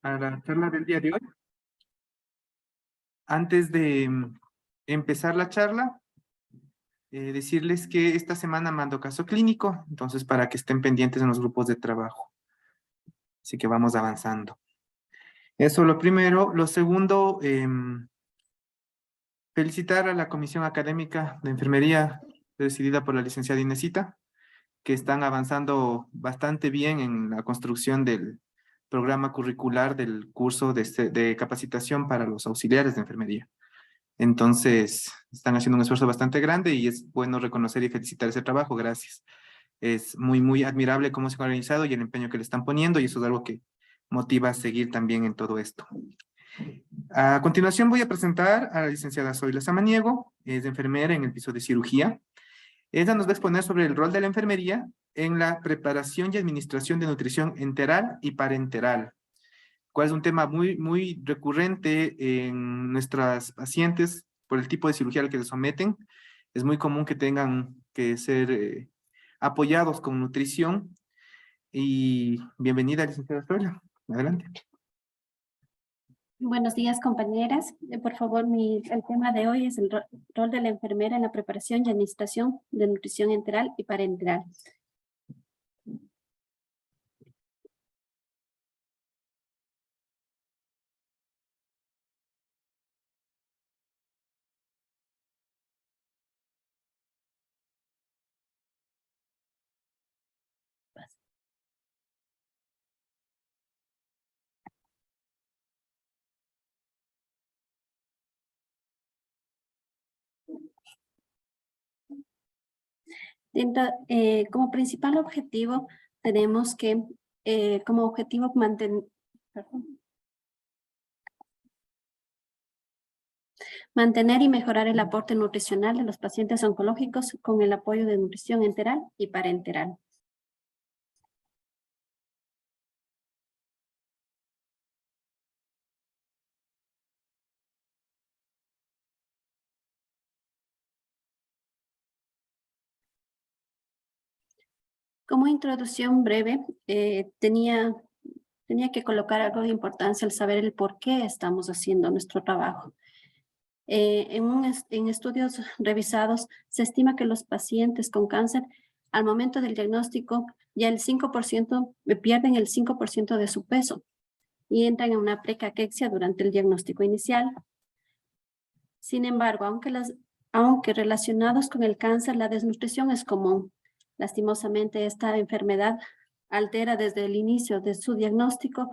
a la charla del día de hoy. Antes de empezar la charla, decirles que esta semana mando caso clínico, entonces para que estén pendientes en los grupos de trabajo. Así que vamos avanzando. Eso lo primero. Lo segundo, felicitar a la Comisión Académica de Enfermería presidida por la licenciada Inesita, que están avanzando bastante bien en la construcción del programa curricular del curso de capacitación para los auxiliares de enfermería. Entonces, están haciendo un esfuerzo bastante grande y es bueno reconocer y felicitar ese trabajo. Gracias. Es muy, muy admirable cómo se han organizado y el empeño que le están poniendo, y eso es algo que motiva a seguir también en todo esto. A continuación voy a presentar a la licenciada Zoila Samaniego, es enfermera en el piso de cirugía. Ella nos va a exponer sobre el rol de la enfermería en la preparación y administración de nutrición enteral y parenteral, cual es un tema muy, muy recurrente en nuestras pacientes por el tipo de cirugía al que se someten. Es muy común que tengan que ser apoyados con nutrición. Y bienvenida, licenciada Zoila. Adelante. Buenos días, compañeras. Por favor, el tema de hoy es el rol de la enfermera en la preparación y administración de nutrición enteral y parenteral. Como principal objetivo, tenemos que, como objetivo, mantener y mejorar el aporte nutricional de los pacientes oncológicos con el apoyo de nutrición enteral y parenteral. Como introducción breve, tenía que colocar algo de importancia al saber el por qué estamos haciendo nuestro trabajo. En estudios revisados, se estima que los pacientes con cáncer, al momento del diagnóstico, ya el 5% pierden el 5% de su peso y entran en una precaquexia durante el diagnóstico inicial. Sin embargo, aunque relacionados con el cáncer, la desnutrición es común. Lastimosamente, esta enfermedad altera desde el inicio de su diagnóstico,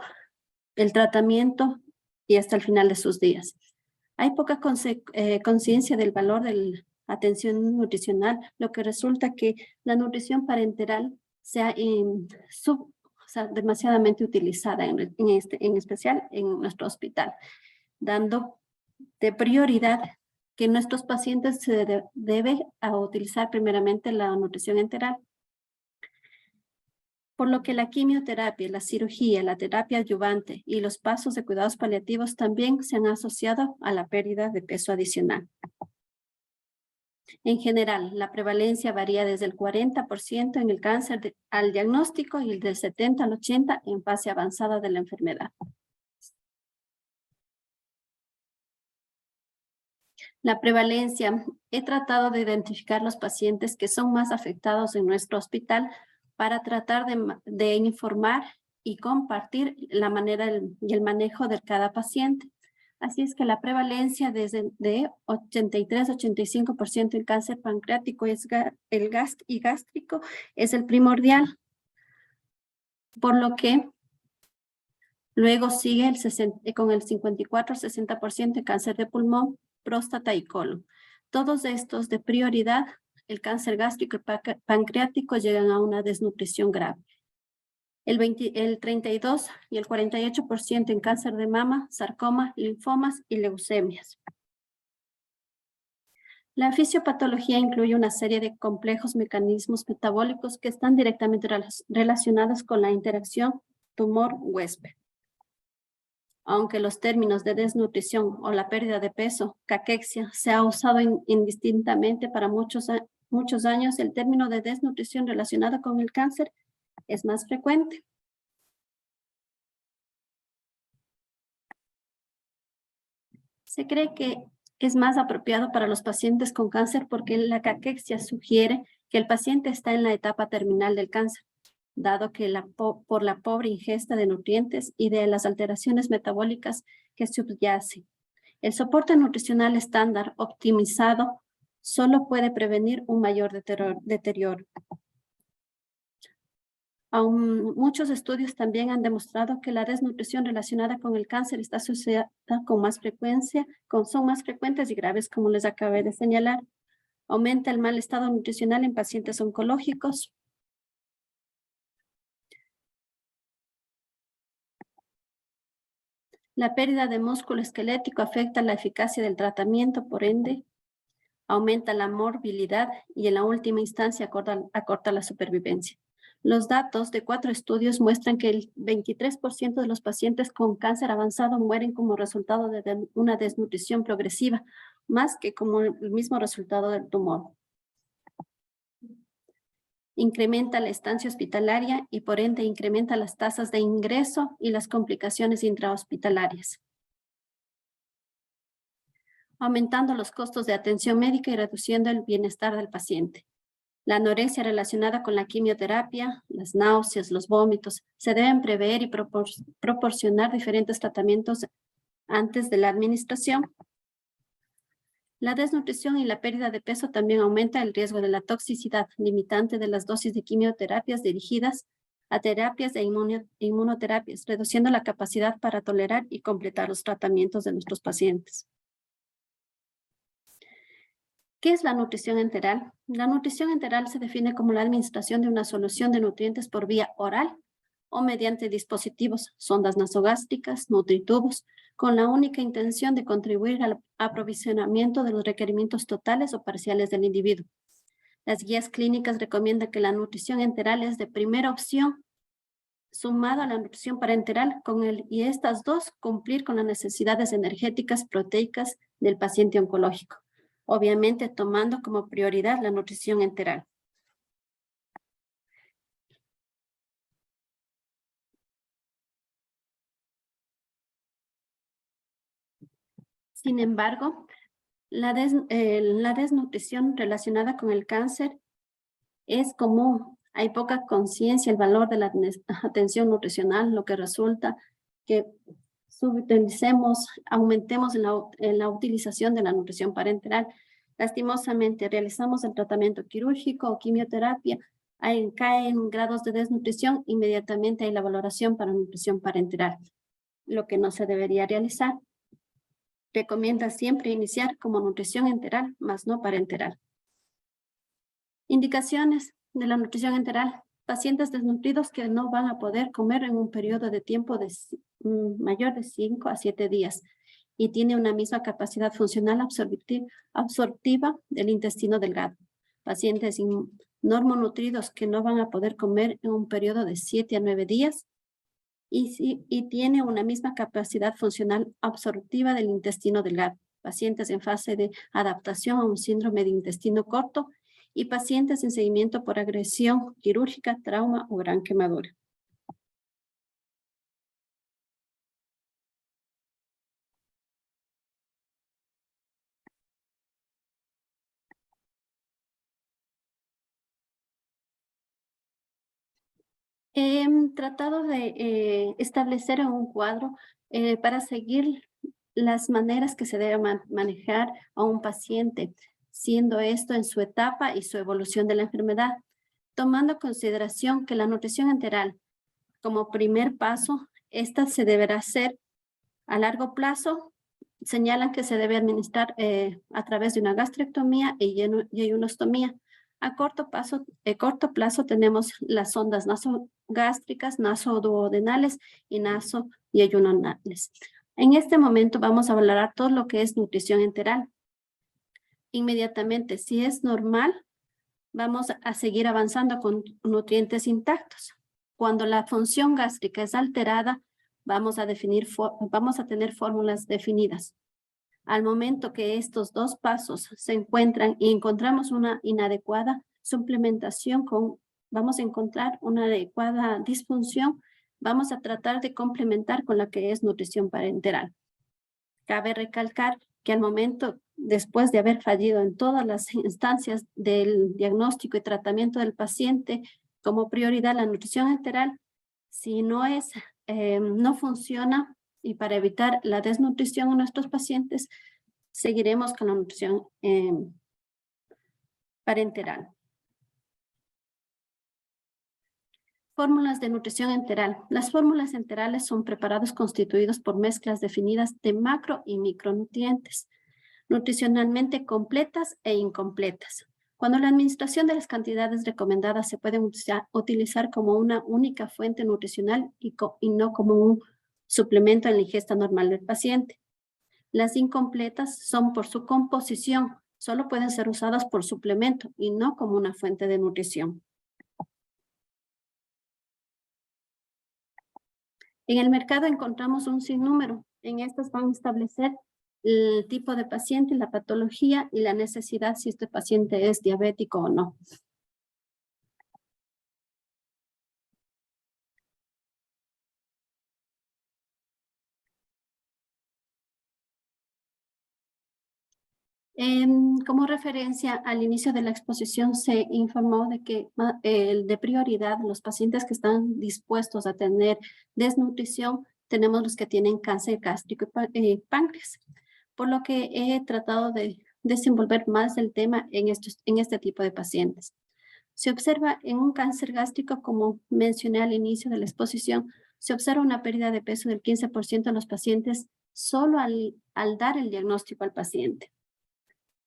el tratamiento y hasta el final de sus días. Hay poca conciencia del valor de la atención nutricional, lo que resulta que la nutrición parenteral sea demasiadamente utilizada, en especial en nuestro hospital, dando de prioridad que nuestros pacientes se debe a utilizar primeramente la nutrición enteral. Por lo que la quimioterapia, la cirugía, la terapia adyuvante y los pasos de cuidados paliativos también se han asociado a la pérdida de peso adicional. En general, la prevalencia varía desde el 40% en el cáncer al diagnóstico y del 70 al 80% en fase avanzada de la enfermedad. La prevalencia, he tratado de identificar los pacientes que son más afectados en nuestro hospital para tratar de informar y compartir la manera y el manejo de cada paciente. Así es que la prevalencia de 83-85% en cáncer pancreático y gástrico es el primordial, por lo que luego sigue con el 54-60% en cáncer de pulmón, próstata y colon. Todos estos de prioridad, el cáncer gástrico y pancreático, llegan a una desnutrición grave. El 32 y el 48% en cáncer de mama, sarcoma, linfomas y leucemias. La fisiopatología incluye una serie de complejos mecanismos metabólicos que están directamente relacionados con la interacción tumor-huésped. Aunque los términos de desnutrición o la pérdida de peso, caquexia, se ha usado indistintamente para muchos años, el término de desnutrición relacionado con el cáncer es más frecuente. Se cree que es más apropiado para los pacientes con cáncer porque la caquexia sugiere que el paciente está en la etapa terminal del cáncer, dado que por la pobre ingesta de nutrientes y de las alteraciones metabólicas que subyacen. El soporte nutricional estándar optimizado solo puede prevenir un mayor deterioro. Muchos estudios también han demostrado que la desnutrición relacionada con el cáncer está asociada con más frecuencia, son más frecuentes y graves, como les acabé de señalar. Aumenta el mal estado nutricional en pacientes oncológicos. La pérdida de músculo esquelético afecta la eficacia del tratamiento, por ende, aumenta la morbilidad y en la última instancia acorta la supervivencia. Los datos de 4 estudios muestran que el 23% de los pacientes con cáncer avanzado mueren como resultado de una desnutrición progresiva, más que como el mismo resultado del tumor. Incrementa la estancia hospitalaria y por ende incrementa las tasas de ingreso y las complicaciones intrahospitalarias, aumentando los costos de atención médica y reduciendo el bienestar del paciente. La anorexia relacionada con la quimioterapia, las náuseas, los vómitos, se deben prever y proporcionar diferentes tratamientos antes de la administración. La desnutrición y la pérdida de peso también aumenta el riesgo de la toxicidad limitante de las dosis de quimioterapias dirigidas a terapias de inmunoterapias, reduciendo la capacidad para tolerar y completar los tratamientos de nuestros pacientes. ¿Qué es la nutrición enteral? La nutrición enteral se define como la administración de una solución de nutrientes por vía oral o mediante dispositivos, sondas nasogástricas, nutritubos, con la única intención de contribuir al aprovisionamiento de los requerimientos totales o parciales del individuo. Las guías clínicas recomiendan que la nutrición enteral es de primera opción, sumado a la nutrición parenteral, y estas dos cumplir con las necesidades energéticas, proteicas del paciente oncológico, obviamente tomando como prioridad la nutrición enteral. Sin embargo, la desnutrición relacionada con el cáncer es común. Hay poca conciencia del valor de la atención nutricional, lo que resulta que aumentemos en la utilización de la nutrición parenteral. Lastimosamente, realizamos el tratamiento quirúrgico o quimioterapia, caen grados de desnutrición, inmediatamente hay la valoración para nutrición parenteral, lo que no se debería realizar. Recomienda siempre iniciar como nutrición enteral, más no parenteral. Indicaciones de la nutrición enteral. Pacientes desnutridos que no van a poder comer en un periodo de tiempo mayor de 5 a 7 días y tiene una misma capacidad funcional absortiva del intestino delgado. Pacientes normonutridos que no van a poder comer en un periodo de 7 a 9 días y tiene una misma capacidad funcional absortiva del intestino delgado. Pacientes en fase de adaptación a un síndrome de intestino corto y pacientes en seguimiento por agresión quirúrgica, trauma o gran quemadura. He tratado de establecer un cuadro para seguir las maneras que se debe manejar a un paciente, siendo esto en su etapa y su evolución de la enfermedad, tomando en consideración que la nutrición enteral, como primer paso, esta se deberá hacer a largo plazo. Señalan que se debe administrar a través de una gastrectomía y ionostomía. A corto plazo tenemos las sondas nasogástricas, nasoduodenales y nasoyeyunonales. En este momento vamos a valorar todo lo que es nutrición enteral. Inmediatamente, si es normal, vamos a seguir avanzando con nutrientes intactos. Cuando la función gástrica es alterada, vamos a tener fórmulas definidas. Al momento que estos dos pasos se encuentran y encontramos una inadecuada suplementación vamos a encontrar una adecuada disfunción, vamos a tratar de complementar con la que es nutrición parenteral. Cabe recalcar que al momento, después de haber fallido en todas las instancias del diagnóstico y tratamiento del paciente, como prioridad la nutrición enteral, si no funciona, y para evitar la desnutrición en nuestros pacientes, seguiremos con la nutrición parenteral. Fórmulas de nutrición enteral. Las fórmulas enterales son preparados constituidos por mezclas definidas de macro y micronutrientes, nutricionalmente completas e incompletas. Cuando la administración de las cantidades recomendadas se pueden utilizar como una única fuente nutricional y no como un suplemento en la ingesta normal del paciente. Las incompletas son por su composición, solo pueden ser usadas por suplemento y no como una fuente de nutrición. En el mercado encontramos un sinnúmero. En estas van a establecer el tipo de paciente, la patología y la necesidad si este paciente es diabético o no. Como referencia, al inicio de la exposición se informó de que de prioridad los pacientes que están dispuestos a tener desnutrición, tenemos los que tienen cáncer gástrico y páncreas, por lo que he tratado de desenvolver más el tema en este tipo de pacientes. Se observa en un cáncer gástrico, como mencioné al inicio de la exposición, se observa una pérdida de peso del 15% en los pacientes solo al dar el diagnóstico al paciente.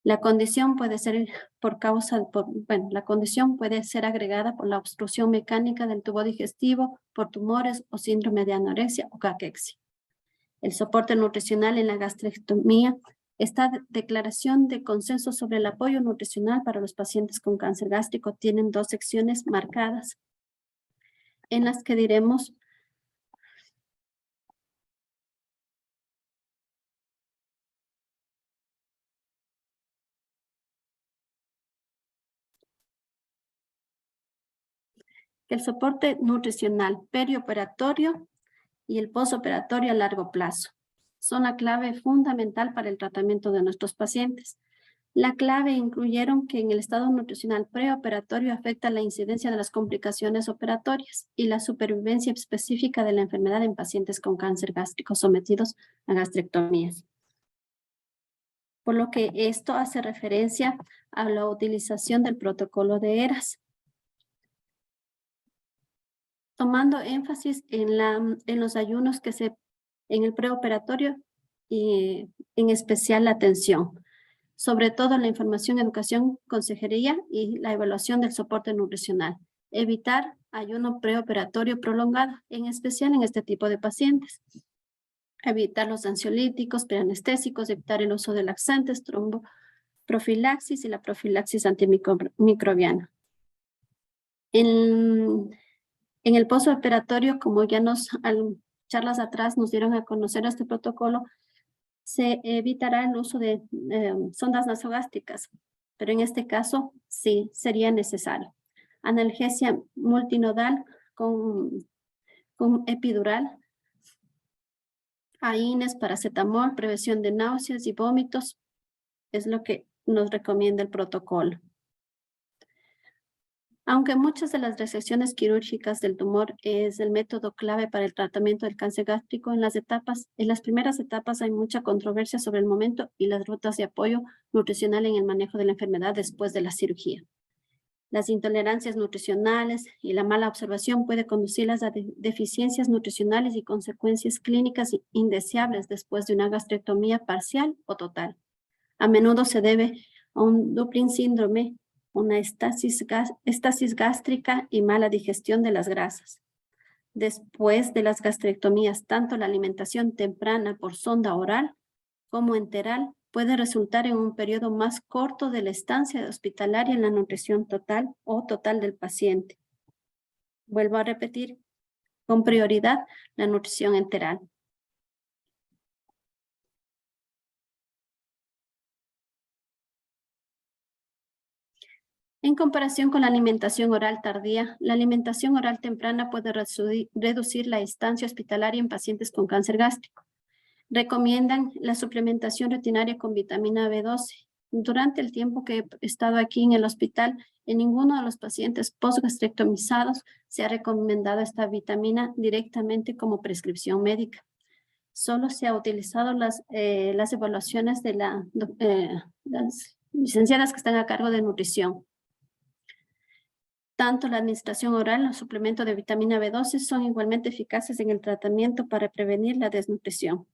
La condición puede ser la condición puede ser agregada por la obstrucción mecánica del tubo digestivo, por tumores o síndrome de anorexia o caquexia. El soporte nutricional en la gastrectomía. Esta declaración de consenso sobre el apoyo nutricional para los pacientes con cáncer gástrico tienen dos secciones marcadas, en las que diremos que el soporte nutricional perioperatorio y el posoperatorio a largo plazo son la clave fundamental para el tratamiento de nuestros pacientes. La clave incluyeron que en el estado nutricional preoperatorio afecta la incidencia de las complicaciones operatorias y la supervivencia específica de la enfermedad en pacientes con cáncer gástrico sometidos a gastrectomías. Por lo que esto hace referencia a la utilización del protocolo de ERAS, tomando énfasis en los ayunos en el preoperatorio y en especial la atención, sobre todo la información, educación, consejería y la evaluación del soporte nutricional. Evitar ayuno preoperatorio prolongado, en especial en este tipo de pacientes. Evitar los ansiolíticos, preanestésicos, evitar el uso de laxantes, tromboprofilaxis y la profilaxis antimicrobiana. En el postoperatorio, como ya charlas atrás nos dieron a conocer este protocolo, se evitará el uso de sondas nasogástricas, pero en este caso sí sería necesario. Analgesia multinodal con epidural, AINES, paracetamol, prevención de náuseas y vómitos, es lo que nos recomienda el protocolo. Aunque muchas de las resecciones quirúrgicas del tumor es el método clave para el tratamiento del cáncer gástrico, en las primeras etapas hay mucha controversia sobre el momento y las rutas de apoyo nutricional en el manejo de la enfermedad después de la cirugía. Las intolerancias nutricionales y la mala observación puede conducirlas a deficiencias nutricionales y consecuencias clínicas indeseables después de una gastrectomía parcial o total. A menudo se debe a un Dublin síndrome, una estasis gástrica y mala digestión de las grasas. Después de las gastrectomías, tanto la alimentación temprana por sonda oral como enteral puede resultar en un periodo más corto de la estancia hospitalaria en la nutrición total o total del paciente. Vuelvo a repetir, con prioridad la nutrición enteral. En comparación con la alimentación oral tardía, la alimentación oral temprana puede reducir la estancia hospitalaria en pacientes con cáncer gástrico. recomiendan la suplementación rutinaria con vitamina B12. Durante el tiempo que he estado aquí en el hospital, en ninguno de los pacientes postgastrectomizados se ha recomendado esta vitamina directamente como prescripción médica. Solo se ha utilizado las evaluaciones de las licenciadas que están a cargo de nutrición. Tanto la administración oral o suplemento de vitamina B12 son igualmente eficaces en el tratamiento para prevenir la desnutrición.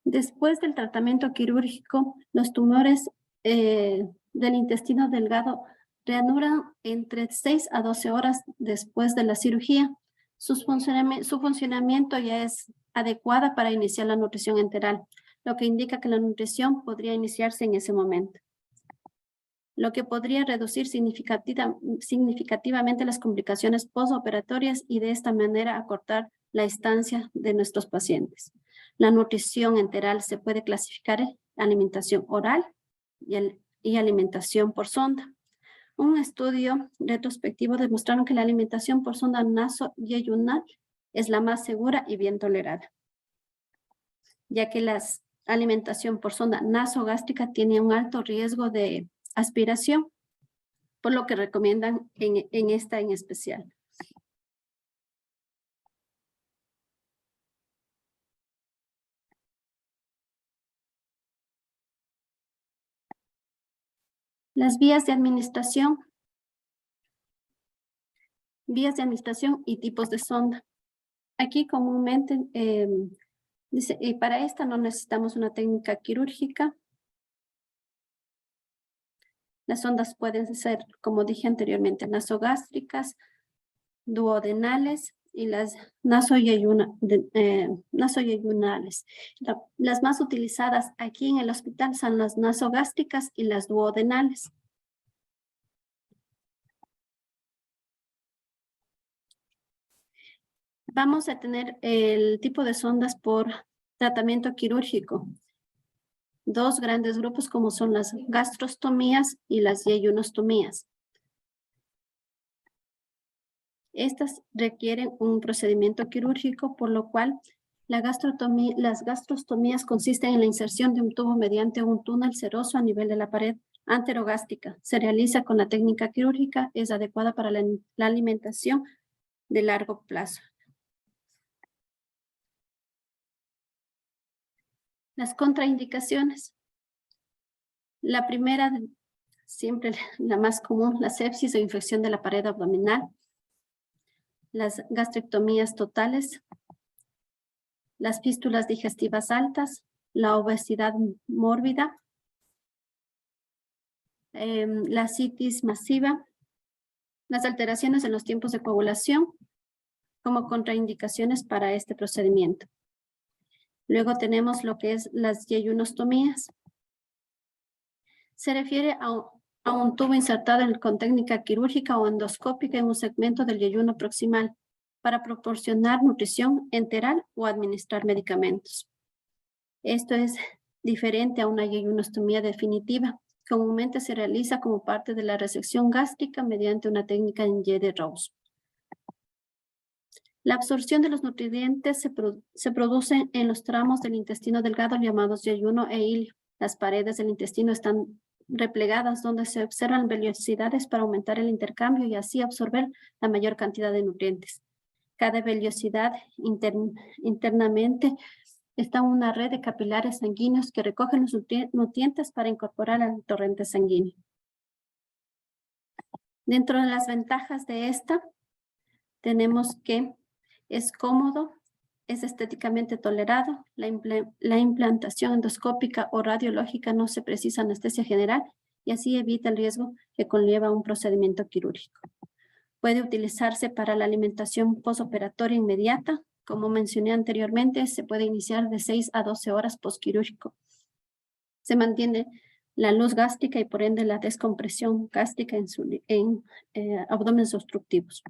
Después del tratamiento quirúrgico, los tumores del intestino delgado reanudan entre 6 a 12 horas después de la cirugía. Su funcionamiento ya es adecuada para iniciar la nutrición enteral, lo que indica que la nutrición podría iniciarse en ese momento, lo que podría reducir significativamente las complicaciones postoperatorias y de esta manera acortar la estancia de nuestros pacientes. La nutrición enteral se puede clasificar en alimentación oral y alimentación por sonda. Un estudio retrospectivo demostraron que la alimentación por sonda nasoyeyunal es la más segura y bien tolerada, ya que la alimentación por sonda nasogástrica tiene un alto riesgo de aspiración, por lo que recomiendan en esta en especial. Las vías de administración y tipos de sonda. Aquí comúnmente dice, y para esta no necesitamos una técnica quirúrgica. Las sondas pueden ser, como dije anteriormente, nasogástricas, duodenales y las nasoyeyunales. Las más utilizadas aquí en el hospital son las nasogástricas y las duodenales. Vamos a tener el tipo de sondas por tratamiento quirúrgico. Dos grandes grupos como son las gastrostomías y las yeyunostomías. Estas requieren un procedimiento quirúrgico, por lo cual las gastrostomías consisten en la inserción de un tubo mediante un túnel seroso a nivel de la pared anterogástrica. Se realiza con la técnica quirúrgica, es adecuada para la alimentación de largo plazo. Las contraindicaciones. La primera, siempre la más común, la sepsis o infección de la pared abdominal. Las gastrectomías totales, las fístulas digestivas altas, la obesidad mórbida, la citis masiva, las alteraciones en los tiempos de coagulación como contraindicaciones para este procedimiento. Luego tenemos lo que es las yeyunostomías. Se refiere a un tubo insertado con técnica quirúrgica o endoscópica en un segmento del yeyuno proximal para proporcionar nutrición enteral o administrar medicamentos. Esto es diferente a una yeyunostomía definitiva. Comúnmente se realiza como parte de la resección gástrica mediante una técnica en Y de Rose. La absorción de los nutrientes se produce en los tramos del intestino delgado llamados yeyuno e ilio. Las paredes del intestino están replegadas donde se observan vellosidades para aumentar el intercambio y así absorber la mayor cantidad de nutrientes. Cada vellosidad internamente está una red de capilares sanguíneos que recogen los nutrientes para incorporar al torrente sanguíneo. Dentro de las ventajas de esta, tenemos que es cómodo, es estéticamente tolerado, la implantación endoscópica o radiológica no se precisa anestesia general y así evita el riesgo que conlleva un procedimiento quirúrgico. Puede utilizarse para la alimentación postoperatoria inmediata. Como mencioné anteriormente, se puede iniciar de 6 a 12 horas postquirúrgico. Se mantiene la luz gástrica y por ende la descompresión gástrica en abdómenes obstructivos.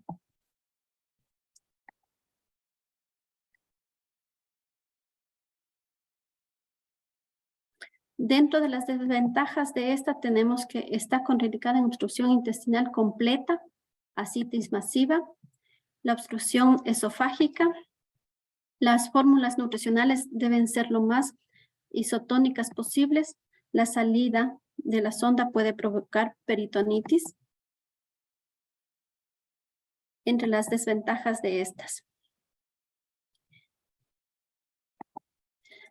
Dentro de las desventajas de esta tenemos que está contraindicada en obstrucción intestinal completa, ascitis masiva, la obstrucción esofágica. Las fórmulas nutricionales deben ser lo más isotónicas posibles. La salida de la sonda puede provocar peritonitis. Entre las desventajas de estas.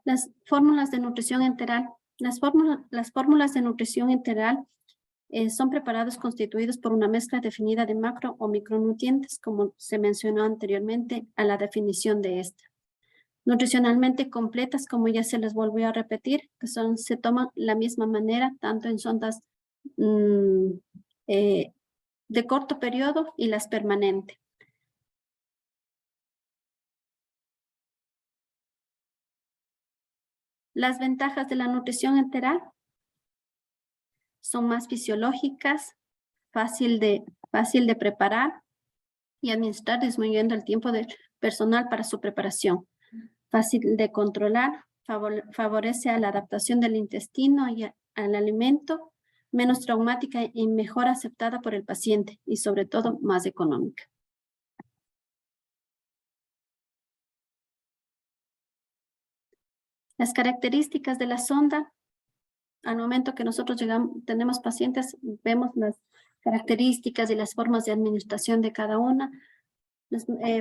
Las fórmulas de nutrición enteral. Las fórmulas de nutrición enteral son preparados constituidos por una mezcla definida de macro o micronutrientes, como se mencionó anteriormente a la definición de esta. Nutricionalmente completas, como ya se les volvió a repetir, que se toman la misma manera, tanto en sondas de corto periodo y las permanentes. Las ventajas de la nutrición enteral son más fisiológicas, fácil de preparar y administrar, disminuyendo el tiempo del personal para su preparación. Fácil de controlar, favorece a la adaptación del intestino y al alimento, menos traumática y mejor aceptada por el paciente y sobre todo más económica. Las características de la sonda. Al momento que nosotros tenemos pacientes, vemos las características y las formas de administración de cada una.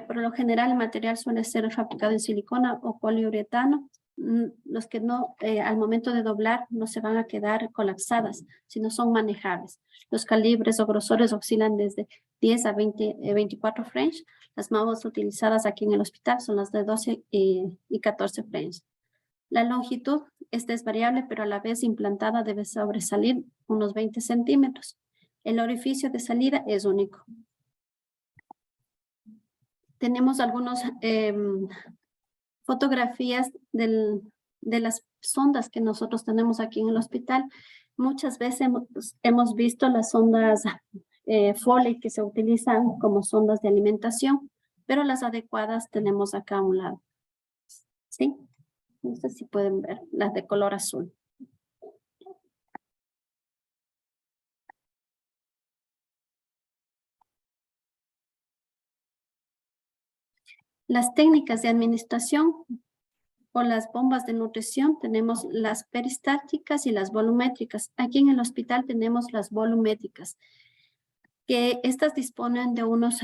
Por lo general, el material suele ser fabricado en silicona o poliuretano. Los que no, al momento de doblar, no se van a quedar colapsadas, sino son manejables. Los calibres o grosores oscilan desde 10 a 24 French. Las más utilizadas aquí en el hospital son las de 12 y 14 French. La longitud, esta es variable, pero a la vez implantada debe sobresalir unos 20 centímetros. El orificio de salida es único. Tenemos algunas fotografías de las sondas que nosotros tenemos aquí en el hospital. Muchas veces hemos visto las sondas Foley que se utilizan como sondas de alimentación, pero las adecuadas tenemos acá a un lado. ¿Sí? No sé si pueden ver las de color azul. Las técnicas de administración o las bombas de nutrición, tenemos las peristálticas y las volumétricas. Aquí en el hospital tenemos las volumétricas, que estas disponen de unos,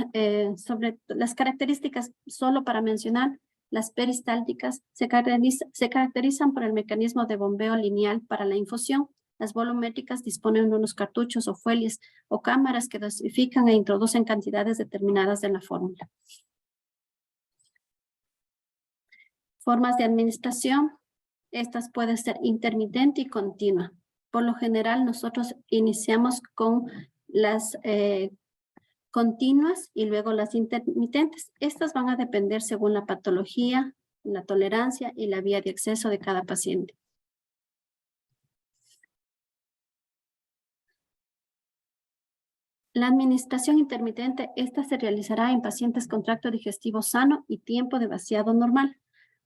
sobre las características, solo para mencionar, las peristálticas se caracterizan por el mecanismo de bombeo lineal para la infusión. Las volumétricas disponen de unos cartuchos o fuelles o cámaras que dosifican e introducen cantidades determinadas de la fórmula. Formas de administración. Estas pueden ser intermitente y continua. Por lo general, nosotros iniciamos con las continuas y luego las intermitentes. Estas van a depender según la patología, la tolerancia y la vía de acceso de cada paciente. La administración intermitente, esta se realizará en pacientes con tracto digestivo sano y tiempo de vaciado normal.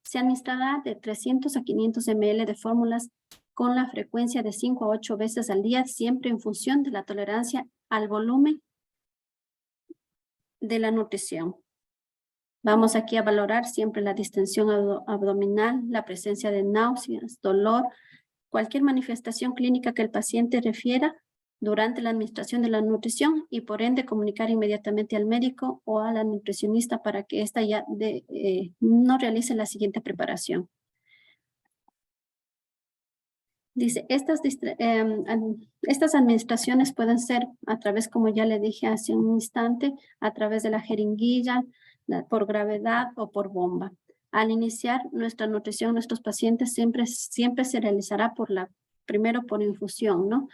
Se administrará de 300 a 500 ml de fórmulas con la frecuencia de 5 a 8 veces al día, siempre en función de la tolerancia al volumen de la nutrición. Vamos aquí a valorar siempre la distensión abdominal, la presencia de náuseas, dolor, cualquier manifestación clínica que el paciente refiera durante la administración de la nutrición y por ende comunicar inmediatamente al médico o a la nutricionista para que ésta ya no realice la siguiente preparación. Dice, estas administraciones pueden ser a través, como ya le dije hace un instante, a través de la jeringuilla, por gravedad o por bomba. Al iniciar nuestra nutrición, nuestros pacientes siempre se realizará primero por infusión, ¿no?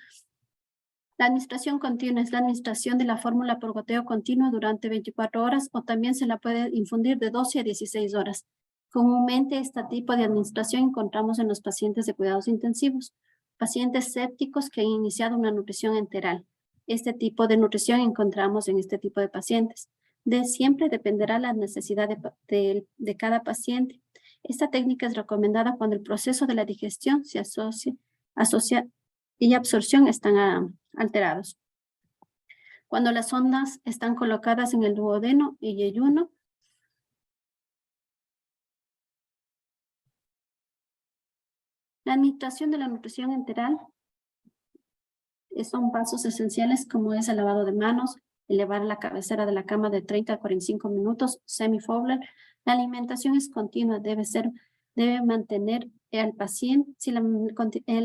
La administración continua es la administración de la fórmula por goteo continuo durante 24 horas o también se la puede infundir de 12 a 16 horas. Comúnmente este tipo de administración encontramos en los pacientes de cuidados intensivos, pacientes sépticos que han iniciado una nutrición enteral. Este tipo de nutrición encontramos en este tipo de pacientes. Siempre dependerá la necesidad de cada paciente. Esta técnica es recomendada cuando el proceso de la digestión se asocia y absorción están alterados. Cuando las sondas están colocadas en el duodeno y yeyuno, la administración de la nutrición enteral son pasos esenciales como es el lavado de manos, elevar la cabecera de la cama de 30 a 45 minutos, semi-Fowler. La alimentación es continua, debe mantener al paciente, si la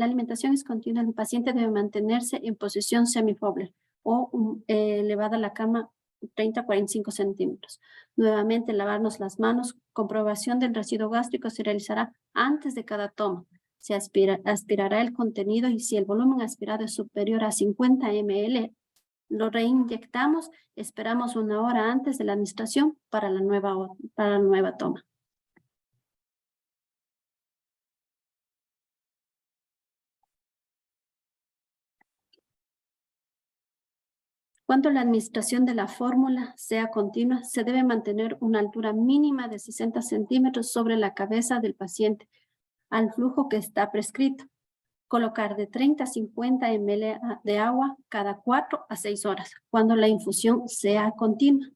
alimentación es continua, el paciente debe mantenerse en posición semi-Fowler o elevada la cama 30 a 45 centímetros. Nuevamente, lavarnos las manos. Comprobación del residuo gástrico se realizará antes de cada toma. Se aspirará el contenido y si el volumen aspirado es superior a 50 ml, lo reinyectamos, esperamos 1 hora antes de la administración para la nueva toma. Cuando la administración de la fórmula sea continua, se debe mantener una altura mínima de 60 centímetros sobre la cabeza del paciente al flujo que está prescrito. Colocar de 30 a 50 ml de agua cada 4 a 6 horas, cuando la infusión sea continua.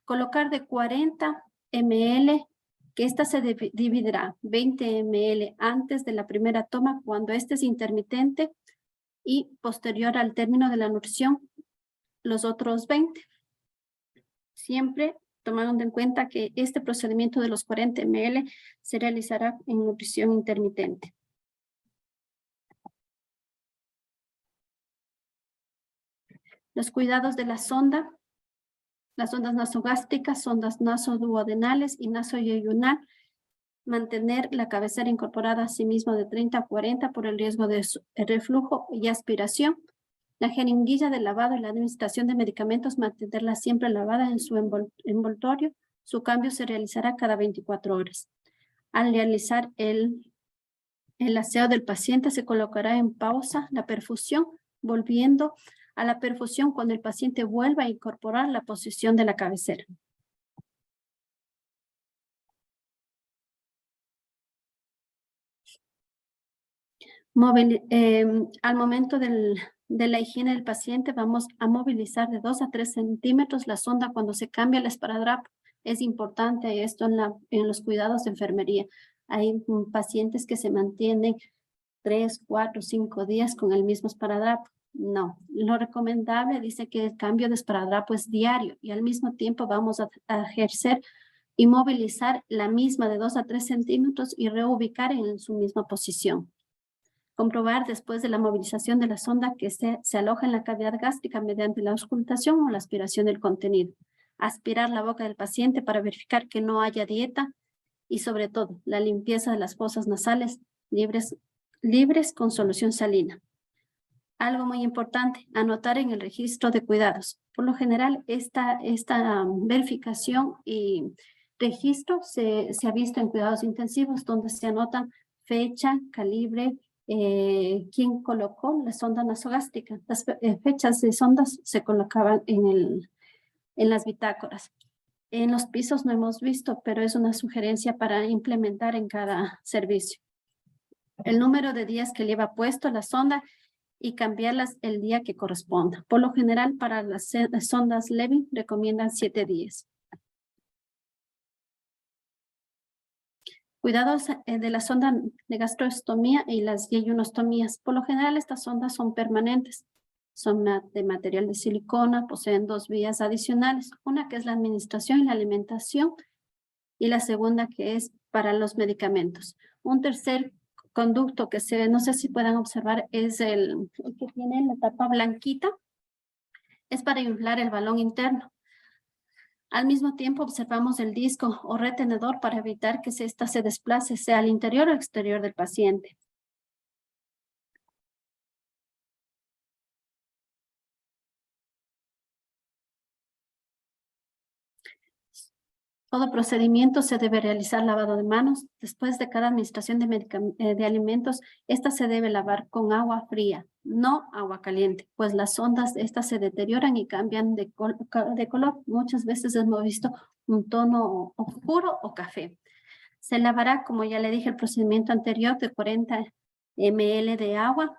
Colocar de 40 ml, que esta se dividirá 20 ml antes de la primera toma cuando este es intermitente y posterior al término de la nutrición, los otros 20. Siempre tomando en cuenta que este procedimiento de los 40 ml se realizará en nutrición intermitente. Los cuidados de la sonda, las sondas nasogástricas, sondas nasoduodenales y nasoyeyunal. Mantener la cabecera incorporada a sí misma de 30 a 40 por el riesgo de reflujo y aspiración. La jeringuilla de lavado y la administración de medicamentos, mantenerla siempre lavada en su envoltorio. Su cambio se realizará cada 24 horas. Al realizar el aseo del paciente, se colocará en pausa la perfusión, volviendo a la perfusión cuando el paciente vuelva a incorporar la posición de la cabecera. Al momento de la higiene del paciente, vamos a movilizar de 2 a 3 centímetros la sonda cuando se cambia el esparadrapo. Es importante esto en los cuidados de enfermería. Hay pacientes que se mantienen 3, 4, 5 días con el mismo esparadrapo. No, lo recomendable dice que el cambio de esparadrapo es diario y al mismo tiempo vamos a ejercer y movilizar la misma de 2 a 3 centímetros y reubicar en su misma posición. Comprobar después de la movilización de la sonda que se aloja en la cavidad gástrica mediante la auscultación o la aspiración del contenido. Aspirar la boca del paciente para verificar que no haya dieta y sobre todo la limpieza de las fosas nasales libres con solución salina. Algo muy importante, anotar en el registro de cuidados. Por lo general, esta verificación y registro se ha visto en cuidados intensivos donde se anotan fecha, calibre, quién colocó la sonda nasogástrica. Las fechas de sondas se colocaban en las bitácoras. En los pisos no hemos visto, pero es una sugerencia para implementar en cada servicio. El número de días que lleva puesto la sonda y cambiarlas el día que corresponda. Por lo general, para las sondas Levy recomiendan 7 días. Cuidados de la sonda de gastrostomía y las yeyunostomías. Por lo general, estas sondas son permanentes. Son de material de silicona, poseen 2 vías adicionales. Una que es la administración y la alimentación y la segunda que es para los medicamentos. Un tercer conducto que no sé si puedan observar, es el que tiene la tapa blanquita. Es para inflar el balón interno. Al mismo tiempo observamos el disco o retenedor para evitar que ésta se desplace, sea al interior o exterior del paciente. Todo procedimiento se debe realizar lavado de manos. Después de cada administración de alimentos, esta se debe lavar con agua fría, no agua caliente, pues las sondas estas se deterioran y cambian de color. Muchas veces hemos visto un tono oscuro o café. Se lavará, como ya le dije, el procedimiento anterior de 40 ml de agua,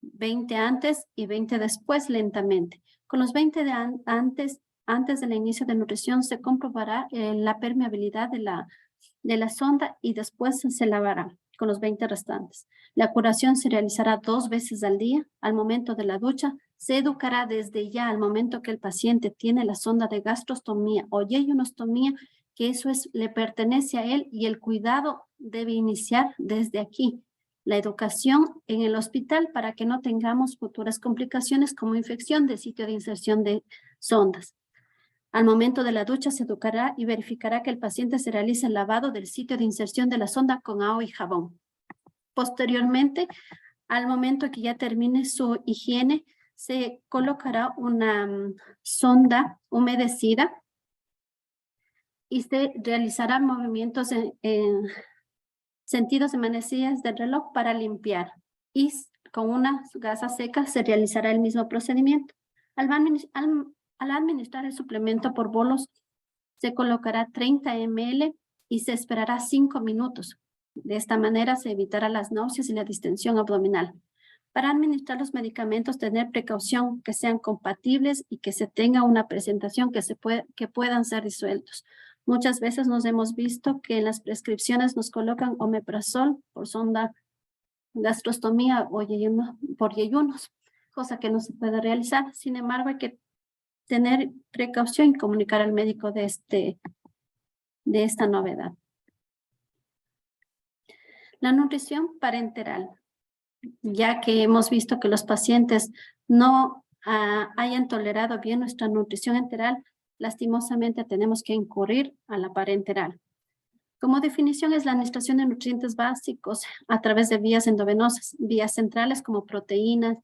20 antes y 20 después lentamente. Con los 20 antes del inicio de nutrición se comprobará la permeabilidad de la sonda y después se lavará con los 20 restantes. La curación se realizará 2 veces al día. Al momento de la ducha, se educará desde ya al momento que el paciente tiene la sonda de gastrostomía o yeyunostomía, que eso le pertenece a él y el cuidado debe iniciar desde aquí. La educación en el hospital para que no tengamos futuras complicaciones como infección de sitio de inserción de sondas. Al momento de la ducha se educará y verificará que el paciente se realice el lavado del sitio de inserción de la sonda con agua y jabón. Posteriormente, al momento que ya termine su higiene, se colocará una sonda humedecida y se realizarán movimientos en sentidos de manecillas del reloj para limpiar. Y con una gasa seca se realizará el mismo procedimiento. Al administrar el suplemento por bolos, se colocará 30 ml y se esperará 5 minutos. De esta manera se evitará las náuseas y la distensión abdominal. Para administrar los medicamentos, tener precaución que sean compatibles y que se tenga una presentación que puedan ser disueltos. Muchas veces nos hemos visto que en las prescripciones nos colocan omeprazol por sonda gastrostomía o por yeyunos, cosa que no se puede realizar. Sin embargo, hay que tener precaución y comunicar al médico de esta novedad. La nutrición parenteral, ya que hemos visto que los pacientes no hayan tolerado bien nuestra nutrición enteral, lastimosamente tenemos que incurrir a la parenteral. Como definición es la administración de nutrientes básicos a través de vías endovenosas, vías centrales como proteínas,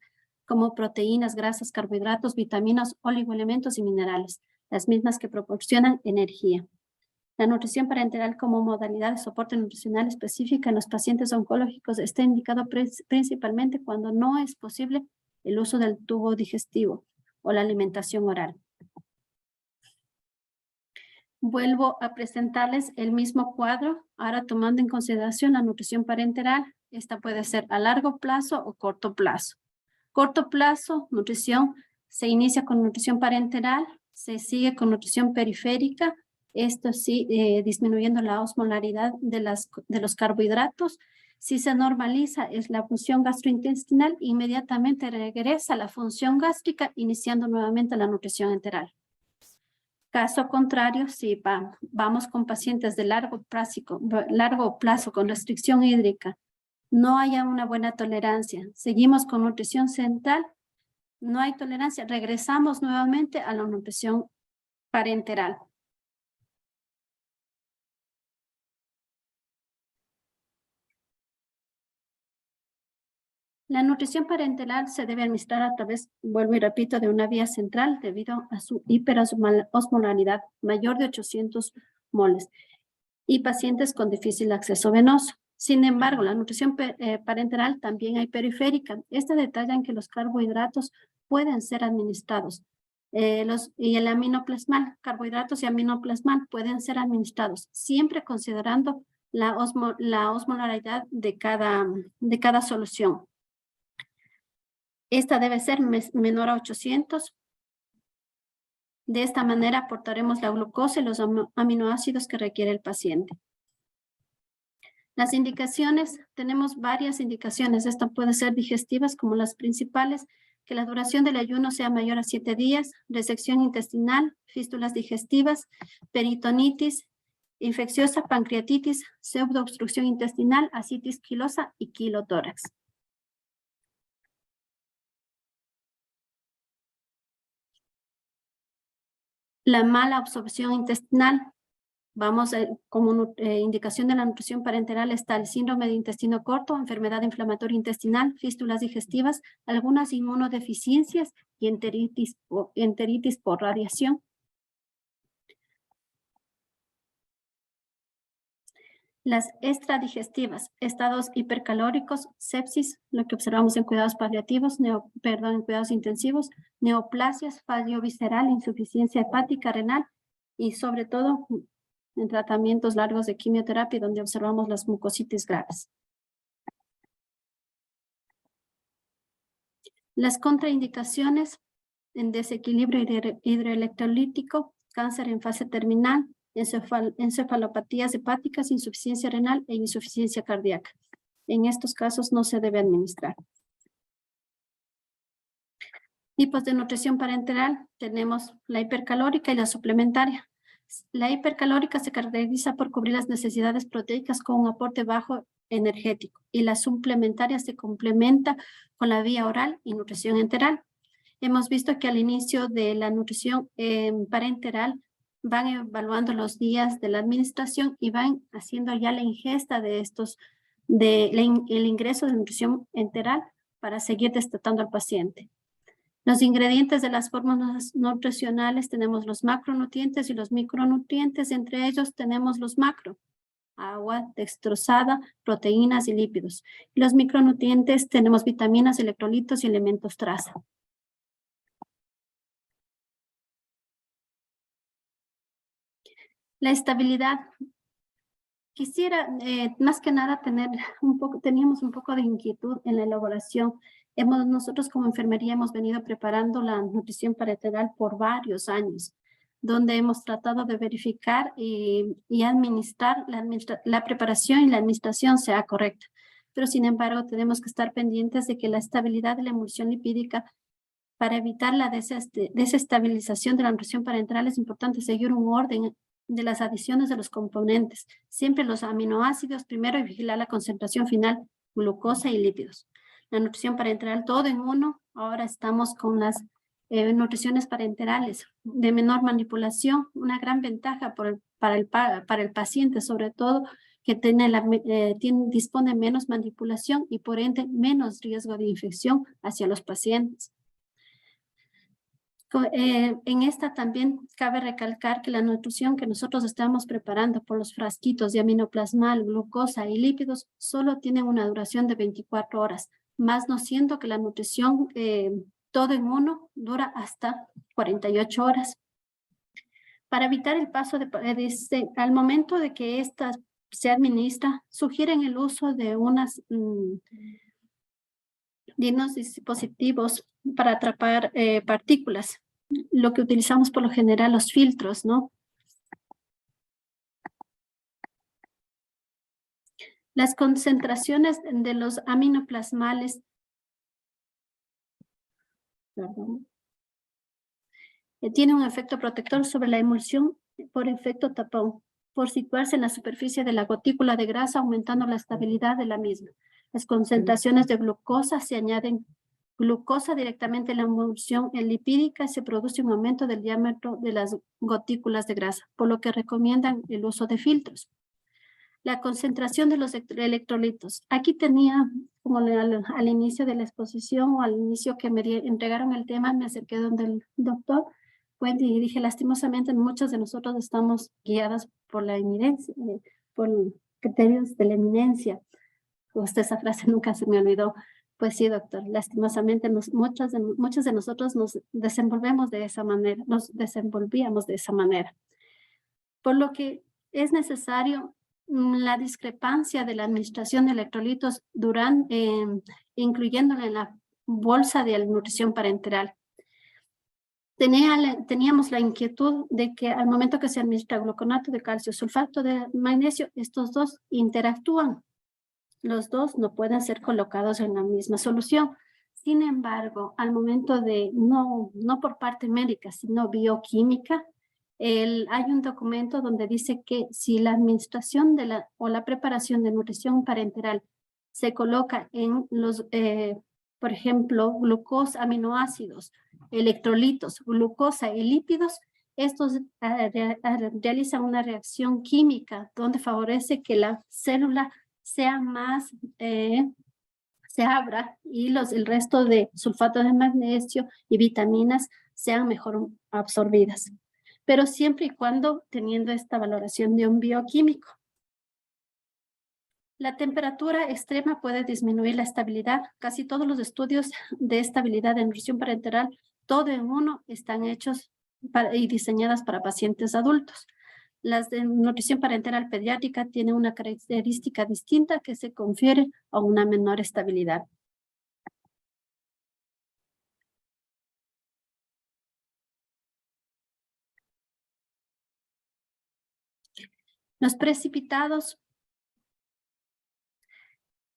grasas, carbohidratos, vitaminas, oligoelementos y minerales, las mismas que proporcionan energía. La nutrición parenteral como modalidad de soporte nutricional específica en los pacientes oncológicos está indicado principalmente cuando no es posible el uso del tubo digestivo o la alimentación oral. Vuelvo a presentarles el mismo cuadro, ahora tomando en consideración la nutrición parenteral. Esta puede ser a largo plazo o corto plazo. Corto plazo, nutrición, se inicia con nutrición parenteral, se sigue con nutrición periférica, esto sí, disminuyendo la osmolaridad de los carbohidratos. Si se normaliza es la función gastrointestinal, inmediatamente regresa la función gástrica, iniciando nuevamente la nutrición enteral. Caso contrario, si vamos con pacientes de largo plazo con restricción hídrica, no haya una buena tolerancia, seguimos con nutrición central, no hay tolerancia, regresamos nuevamente a la nutrición parenteral. La nutrición parenteral se debe administrar a través, vuelvo y repito, de una vía central debido a su hiperosmolaridad mayor de 800 moles y pacientes con difícil acceso venoso. Sin embargo, la nutrición parenteral también hay periférica. Esta detalla en que los carbohidratos pueden ser administrados. Y el aminoplasmal, carbohidratos y aminoplasmal pueden ser administrados, siempre considerando la osmolaridad de cada solución. Esta debe ser menor a 800. De esta manera aportaremos la glucosa y los aminoácidos que requiere el paciente. Las indicaciones, tenemos varias indicaciones. Estas pueden ser digestivas como las principales, que la duración del ayuno sea mayor a 7 días, resección intestinal, fístulas digestivas, peritonitis infecciosa, pancreatitis, pseudoobstrucción intestinal, ascitis quilosa y quilotórax. La mala absorción intestinal. Vamos, como indicación de la nutrición parenteral está el síndrome de intestino corto, enfermedad inflamatoria intestinal, fístulas digestivas, algunas inmunodeficiencias y enteritis por radiación. Las extradigestivas, estados hipercalóricos, sepsis, lo que observamos en cuidados paliativos, en cuidados intensivos, neoplasias, fallo visceral, insuficiencia hepática, renal y sobre todo en tratamientos largos de quimioterapia donde observamos las mucositis graves. Las contraindicaciones en desequilibrio hidroelectrolítico, cáncer en fase terminal, encefalopatías hepáticas, insuficiencia renal e insuficiencia cardíaca. En estos casos no se debe administrar. Tipos de nutrición parenteral, tenemos la hipercalórica y la suplementaria. La hipercalórica se caracteriza por cubrir las necesidades proteicas con un aporte bajo energético y la suplementaria se complementa con la vía oral y nutrición enteral. Hemos visto que al inicio de la nutrición parenteral van evaluando los días de la administración y van haciendo ya la ingesta de estos, el ingreso de nutrición enteral para seguir destetando al paciente. Los ingredientes de las fórmulas nutricionales tenemos los macronutrientes y los micronutrientes. Entre ellos tenemos los macro, agua, dextrosada, proteínas y lípidos. Y los micronutrientes tenemos vitaminas, electrolitos y elementos traza. La estabilidad. Quisiera más que nada teníamos un poco de inquietud en la elaboración. Nosotros como enfermería hemos venido preparando la nutrición parenteral por varios años, donde hemos tratado de verificar y administrar la preparación y la administración sea correcta. Pero sin embargo tenemos que estar pendientes de que la estabilidad de la emulsión lipídica, para evitar la desestabilización de la nutrición parenteral, es importante seguir un orden de las adiciones de los componentes. Siempre los aminoácidos primero y vigilar la concentración final, glucosa y lípidos. La nutrición parenteral todo en uno. Ahora estamos con las nutriciones parenterales de menor manipulación, una gran ventaja para el paciente, sobre todo que dispone menos manipulación y por ende menos riesgo de infección hacia los pacientes. En esta también cabe recalcar que la nutrición que nosotros estamos preparando por los frasquitos de aminoplasmal, glucosa y lípidos solo tienen una duración de 24 horas, más no siendo que la nutrición todo en uno dura hasta 48 horas. Para evitar el paso al momento de que esta se administra, sugieren el uso de unos dispositivos para atrapar partículas. Lo que utilizamos por lo general los filtros, ¿no? Las concentraciones de los aminoplasmales, tienen un efecto protector sobre la emulsión por efecto tapón, por situarse en la superficie de la gotícula de grasa, aumentando la estabilidad de la misma. Las concentraciones de glucosa se añaden glucosa directamente en la emulsión lipídica y se produce un aumento del diámetro de las gotículas de grasa, por lo que recomiendan el uso de filtros. La concentración de los electrolitos. Aquí tenía, como al inicio de la exposición o al inicio que me entregaron el tema, me acerqué donde el doctor y dije, lastimosamente muchos de nosotros estamos guiadas por la eminencia, por criterios de la eminencia. Esa frase nunca se me olvidó. Pues sí, doctor, lastimosamente muchos de nosotros nos desenvolvíamos de esa manera. Por lo que es necesario la discrepancia de la administración de electrolitos incluyéndola en la bolsa de nutrición parenteral. Teníamos la inquietud de que al momento que se administra gluconato de calcio, sulfato de magnesio, estos dos interactúan. Los dos no pueden ser colocados en la misma solución. Sin embargo, al momento de, no por parte médica, sino bioquímica, hay un documento donde dice que si la administración o la preparación de nutrición parenteral se coloca en los, por ejemplo, glucosa, aminoácidos, electrolitos, glucosa y lípidos, estos realizan una reacción química donde favorece que la célula sea más, se abra y el resto de sulfato de magnesio y vitaminas sean mejor absorbidas. Pero siempre y cuando teniendo esta valoración de un bioquímico. La temperatura extrema puede disminuir la estabilidad. Casi todos los estudios de estabilidad de nutrición parenteral, todo en uno, están hechos y diseñadas para pacientes adultos. Las de nutrición parenteral pediátrica tienen una característica distinta que se confiere a una menor estabilidad. Los precipitados,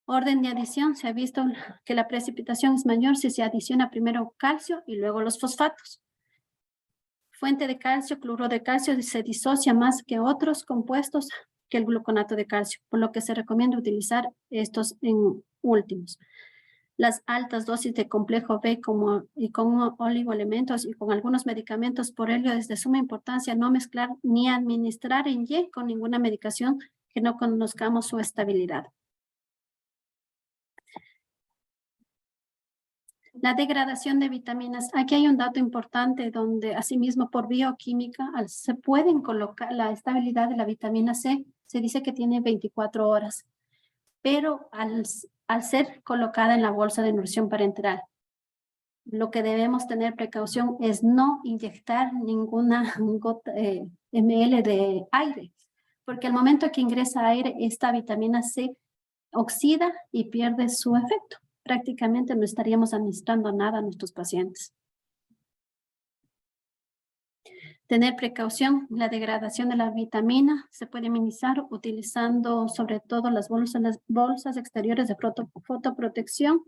orden de adición, se ha visto que la precipitación es mayor si se adiciona primero calcio y luego los fosfatos. Fuente de calcio, cloruro de calcio, se disocia más que otros compuestos que el gluconato de calcio, por lo que se recomienda utilizar estos en últimos. Las altas dosis de complejo B y con oligoelementos y con algunos medicamentos, por ello es de suma importancia no mezclar ni administrar en Y con ninguna medicación que no conozcamos su estabilidad. La degradación de vitaminas. Aquí hay un dato importante donde asimismo por bioquímica se pueden colocar la estabilidad de la vitamina C. Se dice que tiene 24 horas, pero al ser colocada en la bolsa de nutrición parenteral, lo que debemos tener precaución es no inyectar ninguna ml de aire, porque al momento que ingresa aire, esta vitamina C oxida y pierde su efecto. Prácticamente no estaríamos administrando nada a nuestros pacientes. Tener precaución, la degradación de la vitamina se puede minimizar utilizando sobre todo las bolsas exteriores de fotoprotección.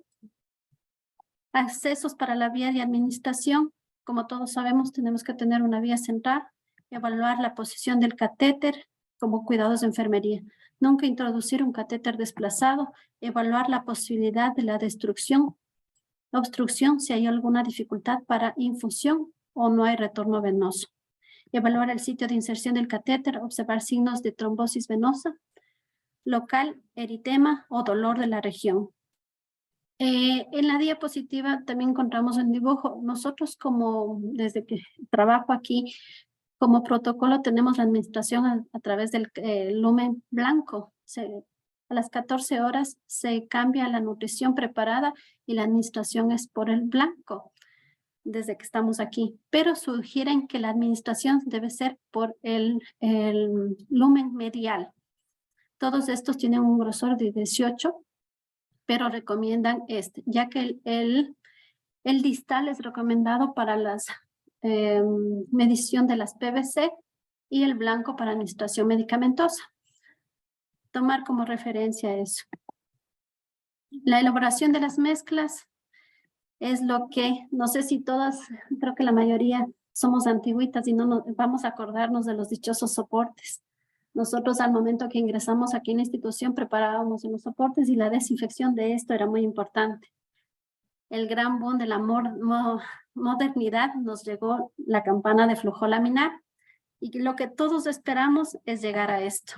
Accesos para la vía de administración. Como todos sabemos, tenemos que tener una vía central, evaluar la posición del catéter como cuidados de enfermería. Nunca introducir un catéter desplazado, evaluar la posibilidad de la obstrucción si hay alguna dificultad para infusión o no hay retorno venoso. Evaluar el sitio de inserción del catéter, observar signos de trombosis venosa, local, eritema o dolor de la región. En la diapositiva también encontramos el dibujo. Nosotros desde que trabajo aquí, como protocolo tenemos la administración a través del lumen blanco. A las 14 horas se cambia la nutrición preparada y la administración es por el blanco desde que estamos aquí. Pero sugieren que la administración debe ser por el lumen medial. Todos estos tienen un grosor de 18, pero recomiendan ya que el distal es recomendado para la medición de las PVC y el blanco para administración medicamentosa. Tomar como referencia eso. La elaboración de las mezclas es lo que, no sé si todas, creo que la mayoría somos antigüitas y no vamos a acordarnos de los dichosos soportes. Nosotros al momento que ingresamos aquí en la institución preparábamos los soportes y la desinfección de esto era muy importante. El gran boom de la modernidad nos llegó la campana de flujo laminar y lo que todos esperamos es llegar a esto.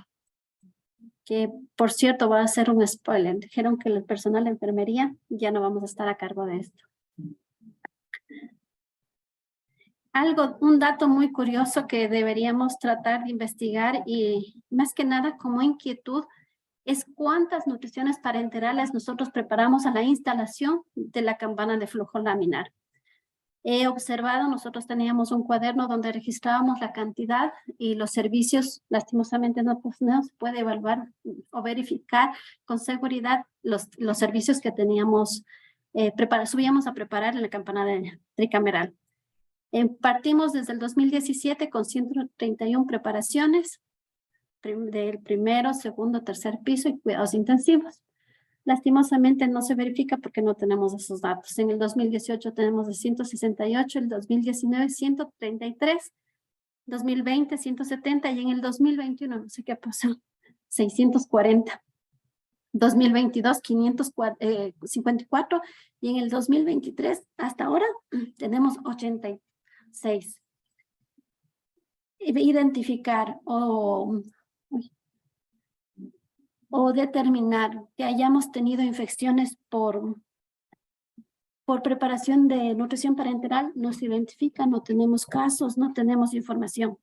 Que por cierto va a ser un spoiler. Dijeron que el personal de enfermería ya no vamos a estar a cargo de esto. Un dato muy curioso que deberíamos tratar de investigar y más que nada como inquietud es cuántas nutriciones parenterales nosotros preparamos a la instalación de la campana de flujo laminar. He observado, nosotros teníamos un cuaderno donde registrábamos la cantidad y los servicios, lastimosamente no se puede evaluar o verificar con seguridad los servicios que teníamos subíamos a preparar en la campana tricameral. Partimos desde el 2017 con 131 preparaciones del primero, segundo, tercer piso y cuidados intensivos. Lastimosamente no se verifica porque no tenemos esos datos. En el 2018 tenemos de 168, el 2019 133, 2020 170 y en el 2021 no sé qué pasó, 640. 2022 554 y en el 2023 hasta ahora tenemos 86. Identificar o determinar que hayamos tenido infecciones por preparación de nutrición parenteral, no se identifica, no tenemos casos, no tenemos información.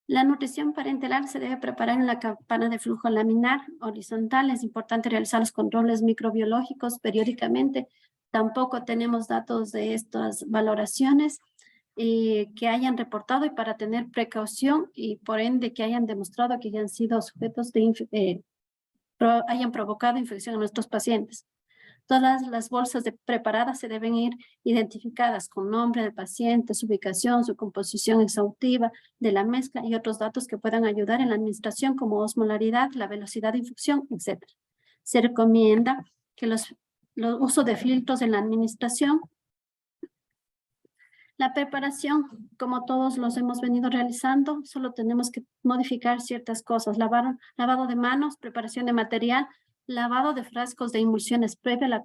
La nutrición parenteral se debe preparar en la campana de flujo laminar horizontal. Es importante realizar los controles microbiológicos periódicamente. Tampoco tenemos datos de estas valoraciones que hayan reportado y para tener precaución y por ende que hayan demostrado que hayan sido sujetos hayan provocado infección a nuestros pacientes. Todas las bolsas preparadas se deben ir identificadas con nombre del paciente, su ubicación, su composición exhaustiva de la mezcla y otros datos que puedan ayudar en la administración como osmolaridad, la velocidad de infusión, etc. Se recomienda que los uso de filtros en la administración. La preparación, como todos los hemos venido realizando, solo tenemos que modificar ciertas cosas. Lavado de manos, preparación de material, lavado de frascos de emulsiones previa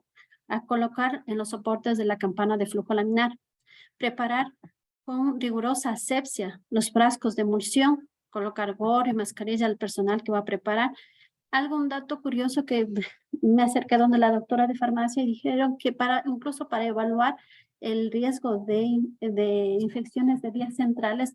a colocar en los soportes de la campana de flujo laminar. Preparar con rigurosa asepsia los frascos de emulsión, colocar gorro y mascarilla al personal que va a preparar. Algún dato curioso que me acerqué donde la doctora de farmacia y dijeron que incluso para evaluar el riesgo de infecciones de vías centrales,